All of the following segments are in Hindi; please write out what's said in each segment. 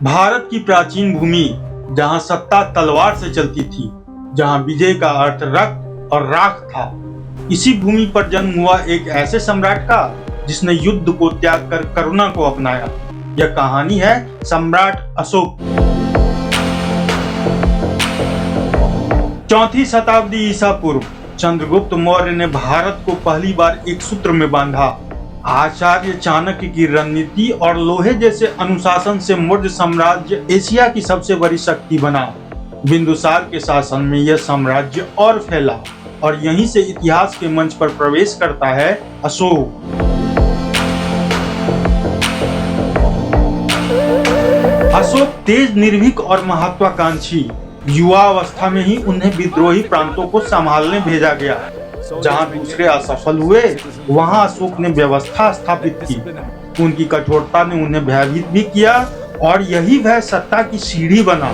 भारत की प्राचीन भूमि जहां सत्ता तलवार से चलती थी, जहां विजय का अर्थ रक्त और राख था, इसी भूमि पर जन्म हुआ एक ऐसे सम्राट का जिसने युद्ध को त्याग कर करुणा को अपनाया। यह कहानी है सम्राट अशोक। 4वीं शताब्दी ईसा पूर्व चंद्रगुप्त मौर्य ने भारत को पहली बार एक सूत्र में बांधा। आचार्य चाणक्य की रणनीति और लोहे जैसे अनुशासन से मौर्य साम्राज्य एशिया की सबसे बड़ी शक्ति बना। बिंदुसार के शासन में यह साम्राज्य और फैला और यहीं से इतिहास के मंच पर प्रवेश करता है अशोक। अशोक तेज, निर्भीक और महत्वाकांक्षी। युवा अवस्था में ही उन्हें विद्रोही प्रांतों को संभालने भेजा गया। जहां दूसरे असफल हुए, वहां अशोक ने व्यवस्था स्थापित की। उनकी कठोरता ने उन्हें भयभीत भी किया और यही भय सत्ता की सीढ़ी बना।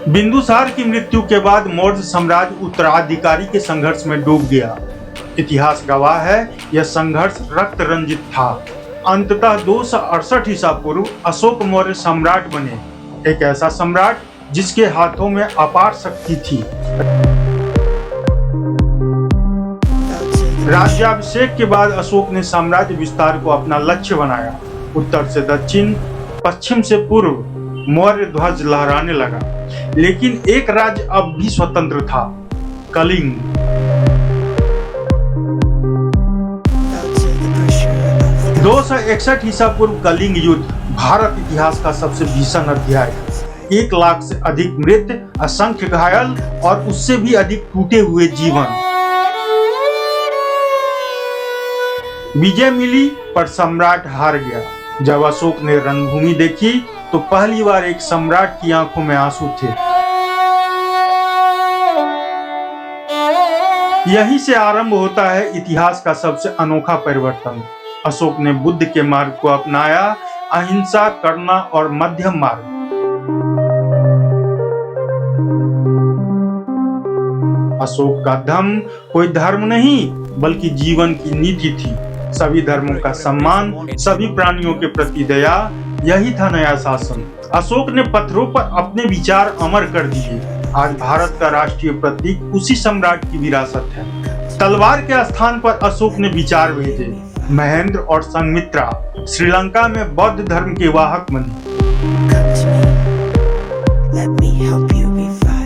बिंदुसार की मृत्यु के बाद मौर्य साम्राज्य उत्तराधिकारी के संघर्ष में डूब गया। इतिहास गवाह है, यह संघर्ष रक्त रंजित था। अंततः 268 ईसा पूर्व अशोक मौर्य सम्राट बने, एक ऐसा सम्राट जिसके हाथों में अपार शक्ति थी। राज्याभिषेक के बाद अशोक ने साम्राज्य विस्तार को अपना लक्ष्य बनाया। उत्तर से दक्षिण, पश्चिम से पूर्व मौर्य ध्वज लहराने लगा। लेकिन एक राज्य अब भी स्वतंत्र था, कलिंग। दो सौ 61 ईसा पूर्व कलिंग युद्ध भारत इतिहास का सबसे भीषण अध्याय। 1 लाख से अधिक मृत, असंख्य घायल और उससे भी अधिक टूटे हुए जीवन। विजय मिली पर सम्राट हार गया। जब अशोक ने रणभूमि देखी तो पहली बार एक सम्राट की आंखों में आंसू थे। यहीं से आरंभ होता है इतिहास का सबसे अनोखा परिवर्तन। अशोक ने बुद्ध के मार्ग को अपनाया, अहिंसा, करुणा और मध्यम मार्ग। अशोक का धम्म कोई धर्म नहीं बल्कि जीवन की नीति थी। सभी धर्मों का सम्मान, सभी प्राणियों के प्रति दया, यही था नया शासन। अशोक ने पत्थरों पर अपने विचार अमर कर दिए। आज भारत का राष्ट्रीय प्रतीक उसी सम्राट की विरासत है। तलवार के स्थान पर अशोक ने विचार भेजे। महेंद्र और संघमित्रा श्रीलंका में बौद्ध धर्म के वाहक बने।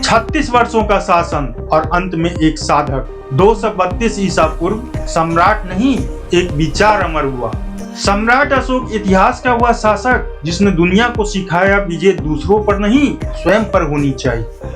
36 वर्षों का शासन और अंत में एक साधक। 232 ईसा पूर्व सम्राट नहीं, एक विचार अमर हुआ। सम्राट अशोक इतिहास का हुआ शासक जिसने दुनिया को सिखाया विजय दूसरों पर नहीं, स्वयं पर होनी चाहिए।